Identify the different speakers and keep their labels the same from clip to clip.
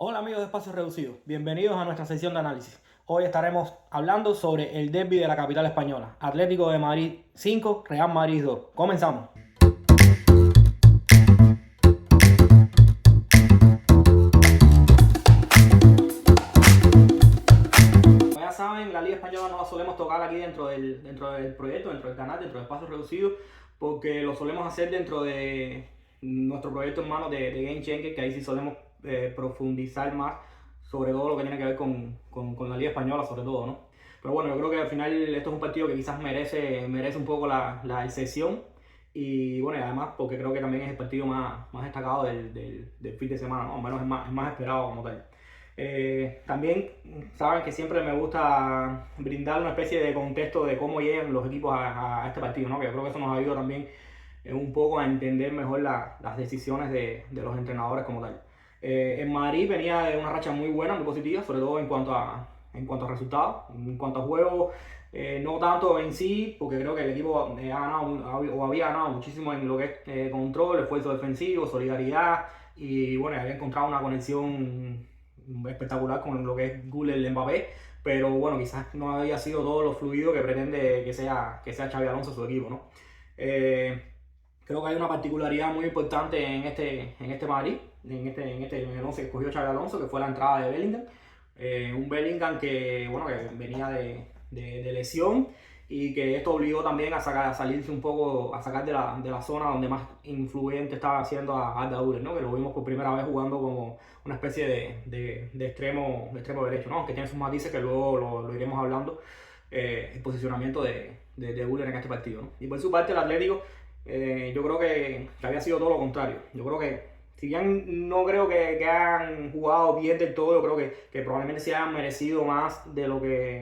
Speaker 1: Hola amigos de Espacio Reducido, bienvenidos a nuestra sección de análisis. Hoy estaremos hablando sobre el derbi de la capital española, Atlético de Madrid 5, Real Madrid 2. Comenzamos. Como ya saben, la Liga Española no la solemos tocar aquí dentro del proyecto, dentro del canal, dentro de Espacio Reducido, porque lo solemos hacer dentro de nuestro proyecto hermano de Game Changer, que ahí sí solemos profundizar más sobre todo lo que tiene que ver con la Liga Española, sobre todo, ¿no? Pero bueno, yo creo que al final esto es un partido que quizás merece un poco la excepción. Y bueno, y además porque creo que también es el partido más destacado del fin de semana, ¿no? Al menos es más esperado como tal. También saben que siempre me gusta brindar una especie de contexto de cómo llegan los equipos a este partido, ¿no? Que yo creo que eso nos ayuda también un poco a entender mejor las decisiones de los entrenadores como tal. En Madrid venía de una racha muy buena, muy positiva, sobre todo en cuanto a resultados, en cuanto a juego, no tanto en sí, porque creo que el equipo había ganado muchísimo en lo que es control, esfuerzo defensivo, solidaridad, y bueno, había encontrado una conexión espectacular con lo que es Güler y Mbappé, pero bueno, quizás no había sido todo lo fluido que pretende que sea Xabi Alonso su equipo, ¿no? Creo que hay una particularidad muy importante en este Madrid, en el 11 que escogió Xabi Alonso, que fue la entrada de Bellingham. Un Bellingham que, bueno, que venía de lesión y que esto obligó también a salirse un poco, a sacar de la zona donde más influyente estaba haciendo a Arda Güler, ¿no? Que lo vimos por primera vez jugando como una especie de extremo derecho, ¿no? Aunque tiene sus matices que luego lo iremos hablando, el posicionamiento de Güler en este partido, ¿no? Y por su parte el Atlético, yo creo que había sido todo lo contrario. Yo creo que si bien no creo que hayan jugado bien del todo, yo creo que probablemente se hayan merecido más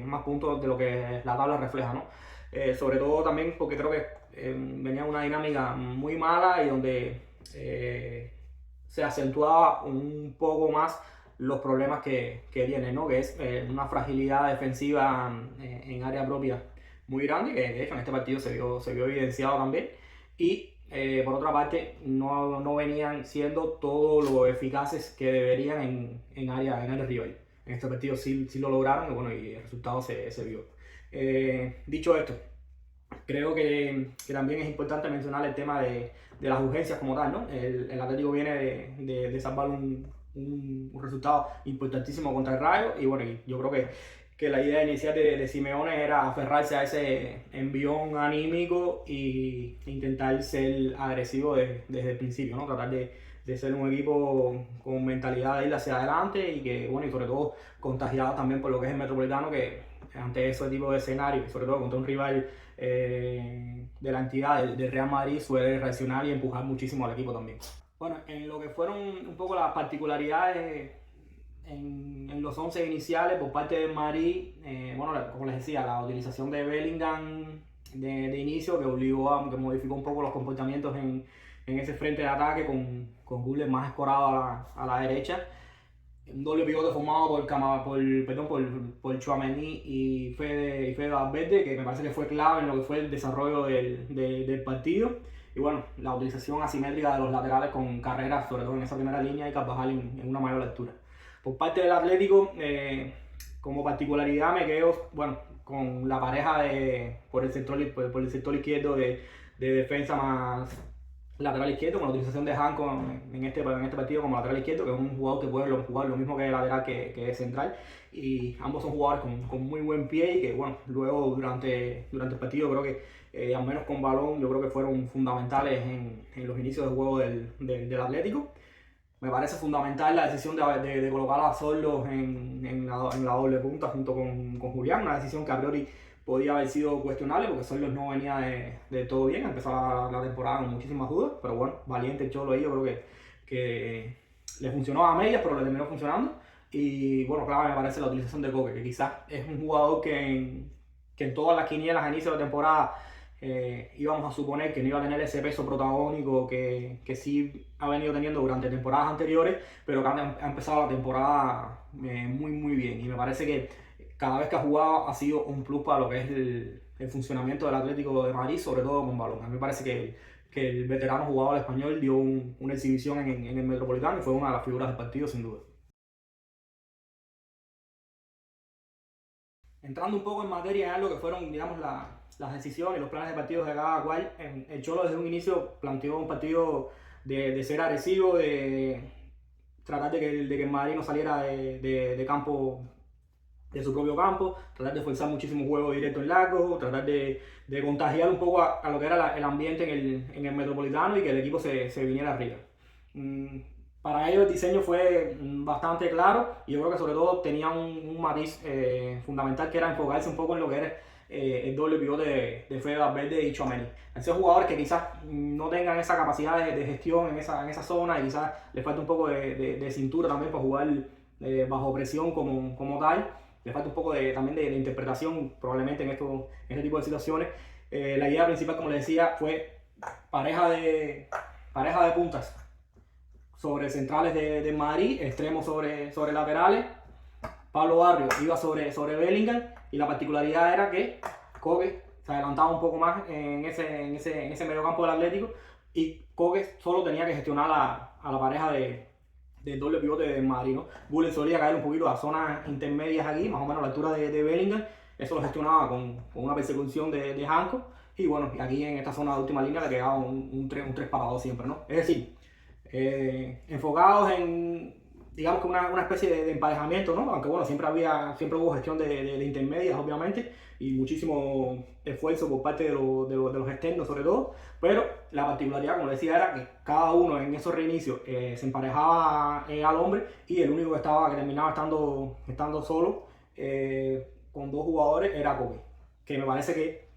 Speaker 1: más puntos de lo que la tabla refleja, ¿no? Sobre todo también porque creo que venía una dinámica muy mala y donde se acentuaba un poco más los problemas que vienen, ¿no? Que es una fragilidad defensiva en área propia muy grande, que de hecho en este partido se vio evidenciado también. Y por otra parte, no venían siendo todo lo eficaces que deberían en área rival. En este partido sí lo lograron y, bueno, y el resultado se vio. Dicho esto, creo que también es importante mencionar el tema de las urgencias como tal, ¿no? El Atlético viene de salvar un resultado importantísimo contra el Rayo y, bueno, y yo creo que la idea inicial de Simeone era aferrarse a ese envión anímico e intentar ser agresivo desde el principio, ¿no? Tratar de ser un equipo con mentalidad de ir hacia adelante y que, bueno, y sobre todo contagiado también por lo que es el Metropolitano, que ante ese tipo de escenario, y sobre todo contra un rival de la entidad del Real Madrid, suele reaccionar y empujar muchísimo al equipo también. Bueno, en lo que fueron un poco las particularidades en los 11 iniciales por parte del Madrid, bueno, como les decía, la utilización de Bellingham de inicio que modificó un poco los comportamientos en ese frente de ataque con Güler más escorado a la derecha. Un doble pivote formado por Tchouaméni y Fede Valverde, que me parece que fue clave en lo que fue el desarrollo del partido. Y bueno, la utilización asimétrica de los laterales con Carreras, sobre todo en esa primera línea, y Carvajal en una mayor altura. Por parte del Atlético, como particularidad me quedo, bueno, con la pareja por el sector izquierdo de defensa más lateral izquierdo, con la utilización de Hanco en este partido como lateral izquierdo, que es un jugador que puede jugar lo mismo que lateral que es central, y ambos son jugadores con muy buen pie y que, bueno, luego durante el partido creo que al menos con balón yo creo que fueron fundamentales en los inicios de juego del Atlético. Me parece fundamental la decisión de colocar a Sorlos en la doble punta junto con Julián, una decisión que a priori podía haber sido cuestionable porque Sorlos no venía de todo bien, empezó la temporada con muchísimas dudas, pero bueno, valiente el Cholo ahí, yo creo que le funcionó a medias, pero le terminó funcionando. Y bueno, claro, me parece la utilización de Coque, que quizás es un jugador que en todas las quinielas a inicio de temporada íbamos a suponer que no iba a tener ese peso protagónico que sí ha venido teniendo durante temporadas anteriores, pero que ha empezado la temporada muy bien. Y me parece que cada vez que ha jugado ha sido un plus para lo que es el funcionamiento del Atlético de Madrid, sobre todo con balón. A mí me parece que el veterano jugador español dio una exhibición en el Metropolitano y fue una de las figuras del partido sin duda. Entrando un poco en materia en lo que fueron, digamos, las decisiones y los planes de partidos de cada cual, el Cholo desde un inicio planteó un partido de ser agresivo, de tratar de que el Madrid no saliera de campo, de su propio campo, tratar de forzar muchísimo juego directo en largo, tratar de contagiar un poco a lo que era el ambiente en el Metropolitano y que el equipo se viniera arriba. Mm, para ellos el diseño fue bastante claro y yo creo que sobre todo tenía un matiz fundamental, que era enfocarse un poco en lo que era el doble pivote de Fede Valverde y Tchouaméni. Esos jugadores que quizás no tengan esa capacidad de gestión en esa zona y quizás les falta un poco de cintura también para jugar bajo presión como tal. Le falta un poco también de interpretación probablemente en este tipo de situaciones. La idea principal, como les decía, fue pareja de puntas sobre centrales de Madrid, extremos sobre laterales. Pablo Barrio iba sobre Bellingham y la particularidad era que Koke se adelantaba un poco más en ese mediocampo del Atlético y Koke solo tenía que gestionar a la pareja del doble pivote de Madrid, ¿no? Guller solía caer un poquito a zonas intermedias aquí, más o menos a la altura de Bellingham. Eso lo gestionaba con una persecución de Janko. Y bueno, aquí en esta zona de última línea le quedaba un 3 para 2 siempre, ¿no? Es decir, enfocados en, digamos que una especie de emparejamiento, ¿no? Aunque bueno, siempre hubo gestión de intermedias, obviamente, y muchísimo esfuerzo por parte de los externos, sobre todo. Pero la particularidad, como decía, era que cada uno en esos reinicios se emparejaba al hombre y el único que terminaba estando solo con dos jugadores era Kobe, que me parece que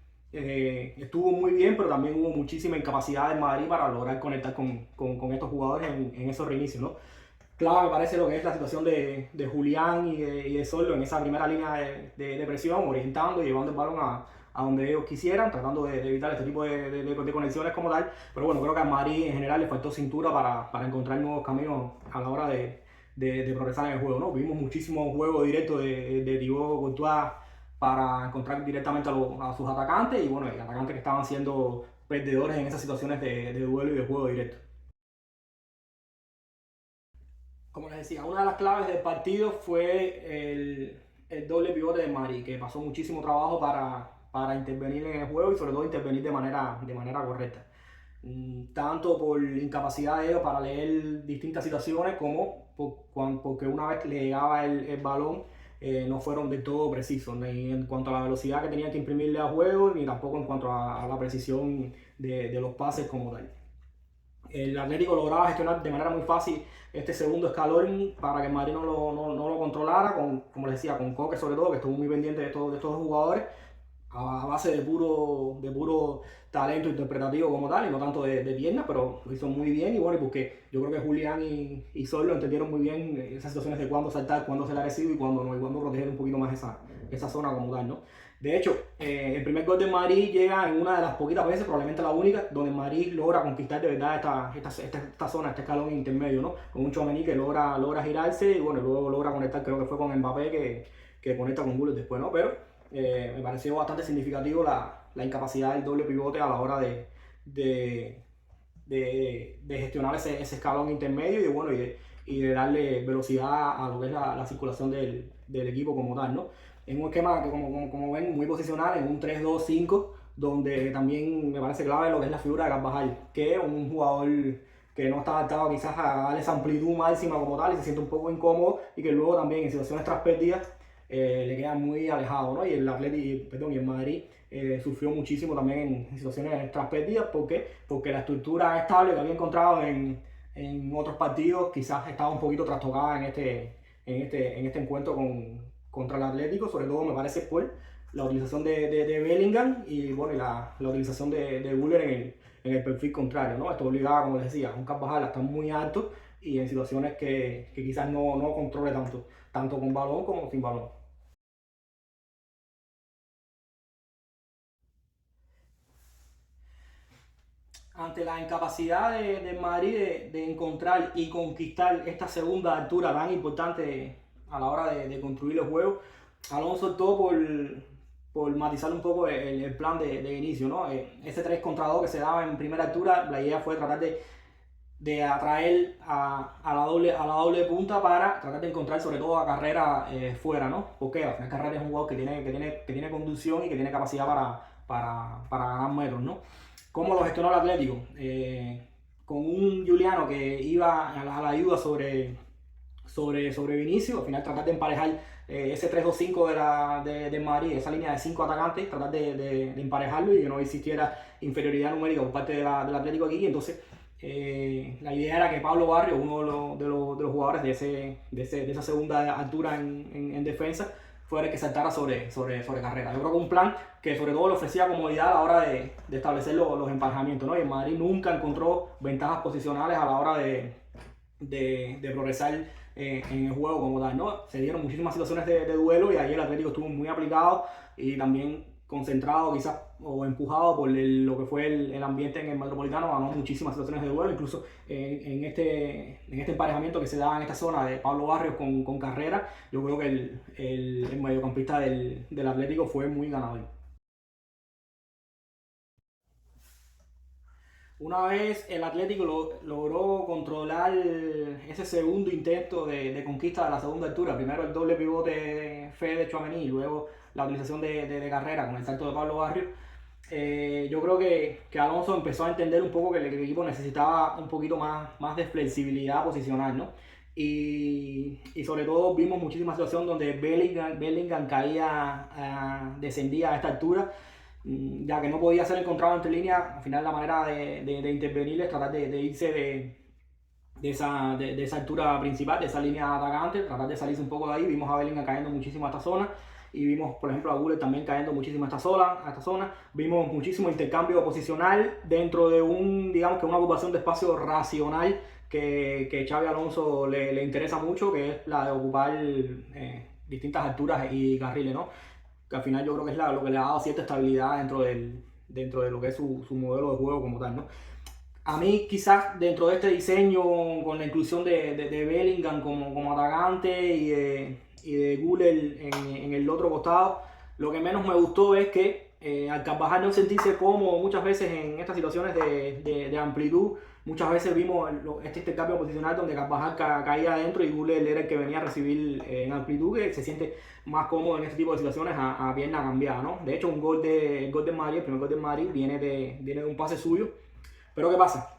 Speaker 1: estuvo muy bien, pero también hubo muchísima incapacidad del Madrid para lograr conectar con estos jugadores en esos reinicios, ¿no? Claro, me parece lo que es la situación de Julián y de Sorlo en esa primera línea de presión, orientando y llevando el balón a donde ellos quisieran, tratando de evitar este tipo de conexiones como tal. Pero bueno, creo que a Madrid en general le faltó cintura para encontrar nuevos caminos a la hora de progresar en el juego, ¿no? Vimos muchísimo juego directo de Thibaut Courtois para encontrar directamente a sus atacantes y bueno, y atacantes que estaban siendo perdedores en esas situaciones de duelo y de juego directo. Como les decía, una de las claves del partido fue el doble pivote de Mari, que pasó muchísimo trabajo para intervenir en el juego y sobre todo intervenir de manera correcta. Tanto por incapacidad de ellos para leer distintas situaciones como porque una vez le llegaba el balón no fueron del todo precisos, ni en cuanto a la velocidad que tenían que imprimirle al juego, ni tampoco en cuanto a la precisión de los pases como tal. El Atlético lograba gestionar de manera muy fácil este segundo escalón para que el Madrid no lo controlara, como les decía, con Koke sobre todo, que estuvo muy pendiente de estos jugadores, a base de puro talento interpretativo como tal, y no tanto de piernas, pero lo hizo muy bien. Y bueno, porque yo creo que Julián y Sol lo entendieron muy bien esas situaciones de cuándo saltar, cuándo ser agresivo y cuándo no, y cuándo proteger un poquito más esa zona como tal, ¿no? De hecho, el primer gol de Madrid llega en una de las poquitas veces, probablemente la única, donde Madrid logra conquistar de verdad esta zona, este escalón intermedio, ¿no? Con un Tchouaméni que logra girarse y bueno, luego logra conectar, creo que fue con Mbappé que conecta con Gullit después, ¿no? Pero me pareció bastante significativo la incapacidad del doble pivote a la hora de, de gestionar ese escalón intermedio y, bueno, y de darle velocidad a lo que es la circulación del equipo como tal, ¿no? En un esquema que, como ven, muy posicional, en un 3-2-5, donde también me parece clave lo que es la figura de Carvajal, que es un jugador que no está adaptado quizás a darle esa amplitud máxima como tal y se siente un poco incómodo y que luego también en situaciones tras perdidas le queda muy alejado, ¿no? Y y el Madrid sufrió muchísimo también en situaciones tras perdidas porque la estructura estable que había encontrado en otros partidos quizás estaba un poquito trastocada en este encuentro contra el Atlético, sobre todo me parece por la utilización de Bellingham y bueno, y la utilización de Guller en el perfil contrario, ¿no? Esto obligaba, como les decía, a un Carvajal a estar muy alto y en situaciones que quizás no controle tanto con balón como sin balón. Ante la incapacidad de Madrid de encontrar y conquistar esta segunda altura tan importante a la hora de construir los juegos, Alonso optó por matizar un poco el plan de inicio, ¿no? Ese 3 contra 2 que se daba en primera altura, la idea fue tratar de atraer a la doble punta para tratar de encontrar sobre todo a Carrera fuera, ¿no? Porque al final Carrera es un jugador que tiene conducción y que tiene capacidad para ganar metros, ¿no? ¿Cómo lo gestionó el Atlético? Con un Juliano que iba a la ayuda sobre Vinicius, al final tratar de emparejar ese 3-2-5 de Madrid, esa línea de 5 atacantes, tratar de emparejarlo y que no existiera inferioridad numérica por parte del Atlético aquí. Entonces, la idea era que Pablo Barrios, uno de los jugadores de esa segunda altura en defensa, fuera el que saltara sobre Carrera. Yo creo que un plan que sobre todo le ofrecía comodidad a la hora de establecer los emparejamientos, ¿no? Y el Madrid nunca encontró ventajas posicionales a la hora de progresar en el juego como tal, ¿no? Se dieron muchísimas situaciones de duelo y ahí el Atlético estuvo muy aplicado y también concentrado quizás o empujado por lo que fue el ambiente en el Metropolitano. Ganó muchísimas situaciones de duelo, incluso en este emparejamiento que se da en esta zona de Pablo Barrios con Carrera. Yo creo que el mediocampista del Atlético fue muy ganador. Una vez el Atlético logró controlar ese segundo intento de conquista de la segunda altura, primero el doble pivote de Fede Tchouaméni y luego la utilización de Carrera con el salto de Pablo Barrios, yo creo que Alonso empezó a entender un poco que el equipo necesitaba un poquito más de flexibilidad posicional, ¿no? Y sobre todo vimos muchísimas situaciones donde Bellingham caía, descendía a esta altura, ya que no podía ser encontrado entre líneas. Al final la manera de intervenir es tratar de irse de esa altura principal, de esa línea atacante, tratar de salirse un poco de ahí. Vimos a Bellingham cayendo muchísimo a esta zona y vimos, por ejemplo, a Guller también cayendo muchísimo a esta zona. Vimos muchísimo intercambio posicional dentro de digamos que una ocupación de espacio racional que Xabi Alonso le interesa mucho, que es la de ocupar distintas alturas y carriles, ¿no? Que al final yo creo que es lo que le ha dado cierta estabilidad dentro de lo que es su modelo de juego como tal, ¿no? A mí quizás dentro de este diseño, con la inclusión de Bellingham como atacante y de Güler en el otro costado, lo que menos me gustó es que al Carvajal no sentirse cómodo muchas veces en estas situaciones de amplitud. Muchas veces vimos este intercambio posicional donde Carvajal caía adentro y Güler era el que venía a recibir en amplitud, que se siente más cómodo en este tipo de situaciones a pierna cambiada, ¿no? De hecho, el gol de Madrid, el primer gol de Madrid viene de un pase suyo. Pero ¿qué pasa?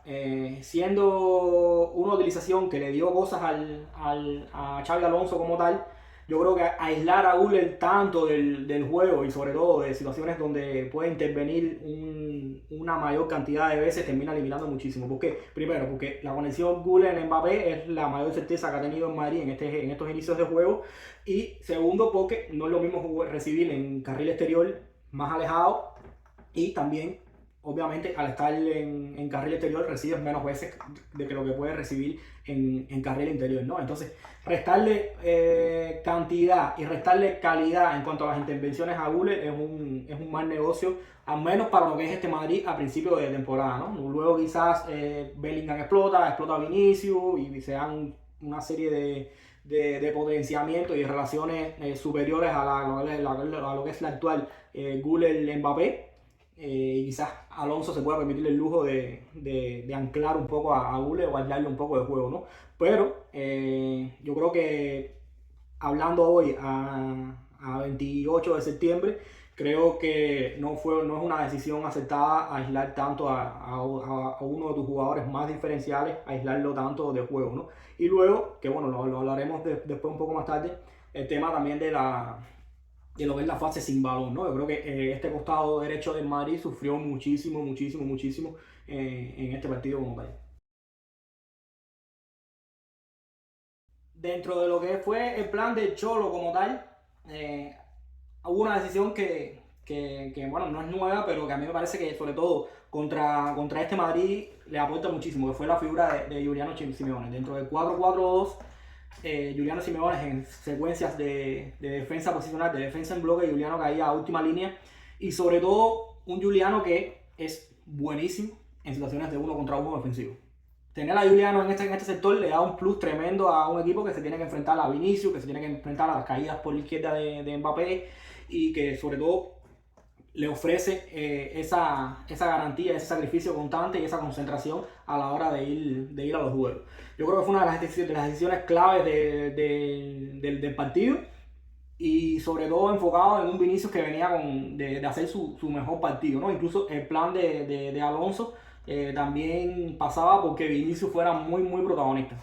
Speaker 1: Siendo una utilización que le dio cosas a Xabi Alonso como tal, yo creo que aislar a Güler tanto del juego y sobre todo de situaciones donde puede intervenir una mayor cantidad de veces termina limitando muchísimo. ¿Por qué? Primero, porque la conexión Güler-Mbappé es la mayor certeza que ha tenido en Madrid en estos inicios de juego. Y segundo, porque no es lo mismo recibir en carril exterior más alejado y también obviamente al estar en carril exterior recibes menos veces de que lo que puedes recibir en carril interior, ¿no? Entonces, restarle cantidad y restarle calidad en cuanto a las intervenciones a Güler es un mal negocio, al menos para lo que es este Madrid a principio de temporada, ¿no? Luego quizás Bellingham explota Vinicius y se dan una serie de potenciamiento y de relaciones superiores a lo que es la actual Güler-Mbappé. Y quizás Alonso se pueda permitir el lujo de anclar un poco a Güler o darle un poco de juego, ¿no? Pero yo creo que hablando hoy a 28 de septiembre, creo que no es una decisión acertada aislar tanto a uno de tus jugadores más diferenciales, aislarlo tanto de juego, ¿no? Y luego, que bueno, lo hablaremos después un poco más tarde, el tema también de lo que es la fase sin balón, ¿no? Yo creo que este costado derecho del Madrid sufrió muchísimo en este partido como tal. Dentro de lo que fue el plan del Cholo como tal, hubo una decisión que, bueno, no es nueva, pero que a mí me parece que sobre todo contra este Madrid le aporta muchísimo, que fue la figura de Giuliano Simeone. Dentro del 4-4-2, Giuliano Simeone en secuencias de defensa posicional, de defensa en bloque, Giuliano caía a última línea y sobre todo un Giuliano que es buenísimo en situaciones de uno contra uno defensivo. Tener a Giuliano en este sector le da un plus tremendo a un equipo que se tiene que enfrentar a Vinicius, que se tiene que enfrentar a las caídas por la izquierda de Mbappé y que sobre todo le ofrece esa garantía, ese sacrificio constante y esa concentración a la hora de ir a los juegos. Yo creo que fue una de las decisiones claves del partido, y sobre todo enfocado en un Vinicius que venía de hacer su mejor partido, ¿no? Incluso el plan de Alonso también pasaba porque Vinicius fuera muy protagonista.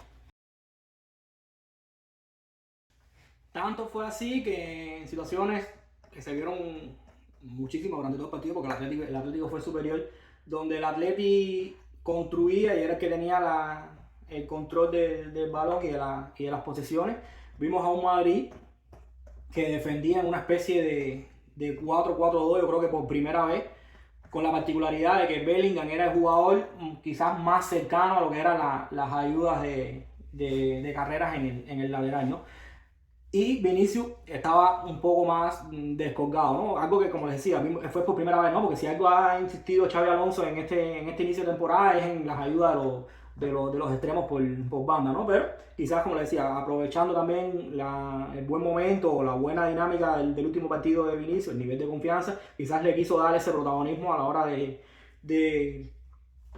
Speaker 1: Tanto fue así que en situaciones que se vieron muchísimo durante todo el partido, porque el Atlético fue superior, donde el Atlético construía y era el que tenía el control del balón y de las posesiones, vimos a un Madrid que defendía en una especie de 4-4-2, yo creo que por primera vez, con la particularidad de que Bellingham era el jugador quizás más cercano a lo que eran las ayudas de carreras en el lateral, ¿no? Y Vinicius estaba un poco más descolgado, ¿no? Algo que, como les decía, fue por primera vez, ¿no? Porque si algo ha insistido Xabi Alonso en este inicio de temporada es en las ayudas de los extremos por banda, ¿no? Pero quizás, como les decía, aprovechando también el buen momento o la buena dinámica del último partido de Vinicius, el nivel de confianza, quizás le quiso dar ese protagonismo a la hora de,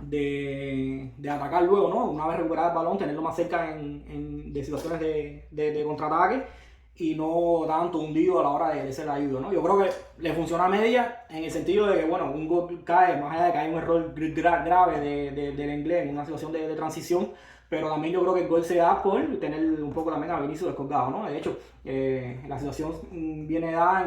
Speaker 1: de atacar luego, ¿no? Una vez recuperado el balón, tenerlo más cerca de situaciones de contraataque y no tanto hundido a la hora de hacer la ayuda, ¿no? Yo creo que le funciona a media en el sentido de que, bueno, un gol cae, más allá de que hay un error grave del inglés en una situación de transición, pero también yo creo que el gol se da por tener un poco también a Vinicius descolgado, ¿no? De hecho, la situación viene dada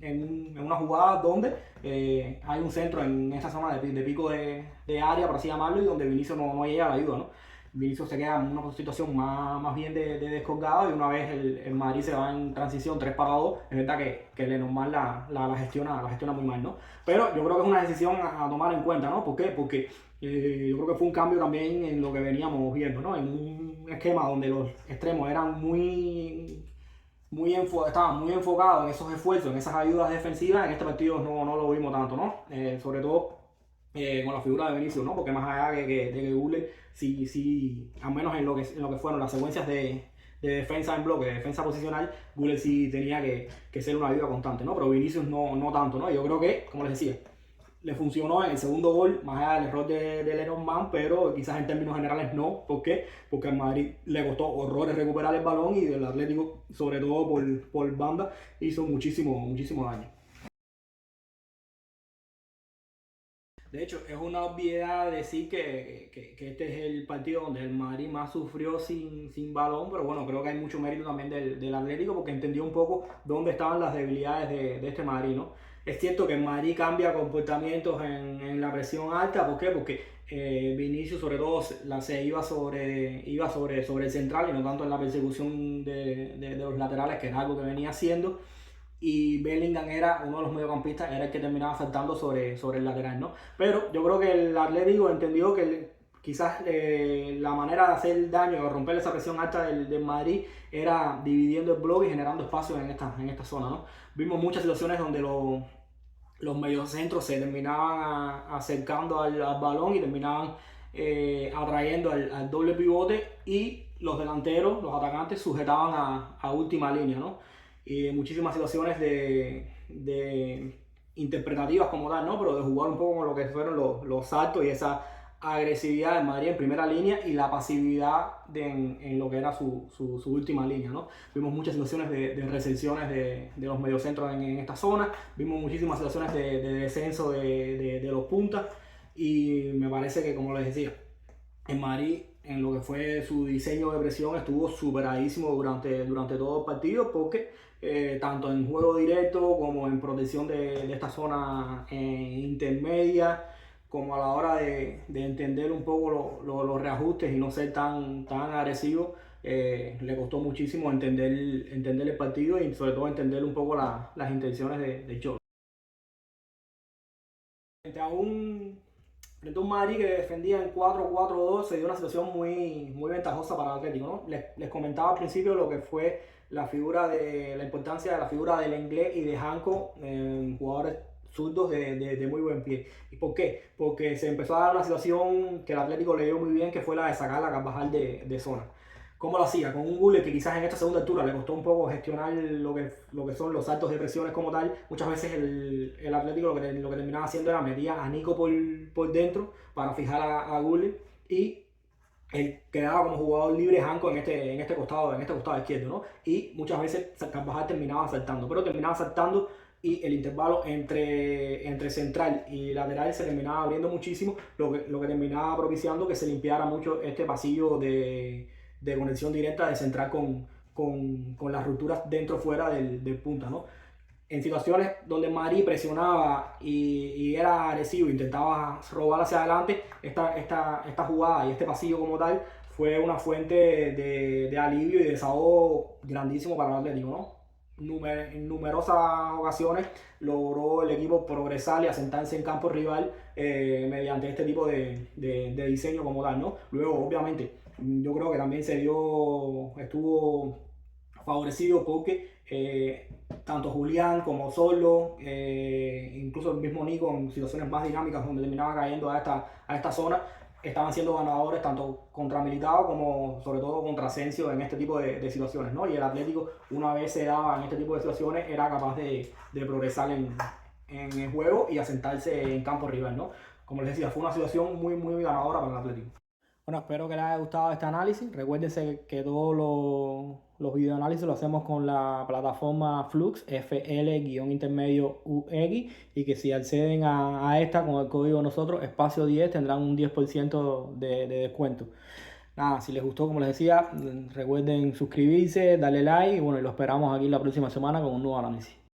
Speaker 1: en una jugada donde hay un centro en esa zona de pico de área, por así llamarlo, y donde Vinicius no llega a la ayuda, ¿no? Vinicius se queda en una situación más bien de descolgado, y una vez el Madrid se va en transición 3-2, es verdad que Lenormand la gestiona muy mal, ¿no? Pero yo creo que es una decisión a tomar en cuenta, ¿no? ¿Por qué? Porque yo creo que fue un cambio también en lo que veníamos viendo, ¿no? En un esquema donde los extremos eran estaban muy enfocados en esos esfuerzos, en esas ayudas defensivas. En este partido no lo vimos tanto, ¿no? Sobre todo con la figura de Vinicius, ¿no? Porque más allá de que Google, sí, al menos en lo que fueron las secuencias de defensa en bloque, de defensa posicional, Google sí tenía que ser una ayuda constante, ¿no? Pero Vinicius no tanto, ¿no? Yo creo que, como les decía, le funcionó en el segundo gol, más allá del error de Lenormand, pero quizás en términos generales no. ¿Por qué? Porque al Madrid le costó horrores recuperar el balón, y el Atlético, sobre todo por banda, hizo muchísimo daño. De hecho, es una obviedad decir que este es el partido donde el Madrid más sufrió sin balón, pero bueno, creo que hay mucho mérito también del Atlético, porque entendió un poco dónde estaban las debilidades de este Madrid, ¿no? Es cierto que el Madrid cambia comportamientos en la presión alta. ¿Por qué? Porque Vinicius sobre todo se iba sobre el central y no tanto en la persecución de los laterales, que era algo que venía haciendo, y Bellingham era uno de los mediocampistas, era el que terminaba saltando sobre el lateral, ¿no? Pero yo creo que el Atlético entendió que quizás la manera de hacer daño o romper esa presión alta del Madrid era dividiendo el bloque y generando espacio en esta zona, ¿no? Vimos muchas situaciones donde los mediocentros se terminaban acercando al balón y terminaban atrayendo al doble pivote, y los delanteros, los atacantes, sujetaban a última línea, ¿no? Y muchísimas situaciones de interpretativas como tal, ¿no? Pero de jugar un poco con lo que fueron los saltos y esa agresividad de Madrid en primera línea, y la pasividad en lo que era su última línea, ¿no? Vimos muchas situaciones de recepciones de los mediocentros en esta zona, vimos muchísimas situaciones de descenso de los puntas, y me parece que, como les decía, en Madrid, en lo que fue su diseño de presión, estuvo superadísimo durante todo el partido, porque tanto en juego directo como en protección de esta zona intermedia, como a la hora de entender un poco los reajustes y no ser tan agresivo, le costó muchísimo entender el partido, y sobre todo entender un poco las intenciones de Cholo. Frente a un Madrid que defendía en 4-4-2, se dio una situación muy ventajosa para el Atlético, ¿no? Les comentaba al principio lo que fue la importancia de la figura del Inglés y de Janko, jugadores zurdos de muy buen pie. ¿Y por qué? Porque se empezó a dar una situación que el Atlético le dio muy bien, que fue la de sacar a Carvajal de zona. ¿Cómo lo hacía? Con un Gullit que quizás en esta segunda altura le costó un poco gestionar lo que son los saltos de presiones como tal. Muchas veces el Atlético lo que terminaba haciendo era metía a Nico por dentro para fijar a Gullit y él quedaba como jugador libre Janko en este costado izquierdo, ¿no? Y muchas veces Carvajal terminaba saltando, pero terminaba saltando y el intervalo entre central y lateral se terminaba abriendo muchísimo, lo que terminaba propiciando que se limpiara mucho este pasillo de conexión directa de central con las rupturas dentro-fuera del punta, ¿no? En situaciones donde Madrid presionaba y era agresivo, intentaba robar hacia adelante, esta jugada y este pasillo como tal fue una fuente de alivio y de desahogo grandísimo para el Atlético, ¿no? En numerosas ocasiones logró el equipo progresar y asentarse en campo rival mediante este tipo de diseño como tal, ¿no? Luego, obviamente, yo creo que también estuvo favorecido porque tanto Julián como Solo, incluso el mismo Nico en situaciones más dinámicas donde terminaba cayendo a esta zona, estaban siendo ganadores tanto contra Militao como sobre todo contra Asensio en este tipo de situaciones, ¿no? Y el Atlético, una vez se daba en este tipo de situaciones, era capaz de progresar en el juego y asentarse en campo rival, ¿no? Como les decía, fue una situación muy, muy ganadora para el Atlético. Bueno, espero que les haya gustado este análisis. Recuérdense que todos los videoanálisis los hacemos con la plataforma Flux, FL-UX, y que si acceden a esta con el código nosotros, espacio 10, tendrán un 10% de descuento. Nada, si les gustó, como les decía, recuerden suscribirse, darle like y bueno, y lo esperamos aquí la próxima semana con un nuevo análisis.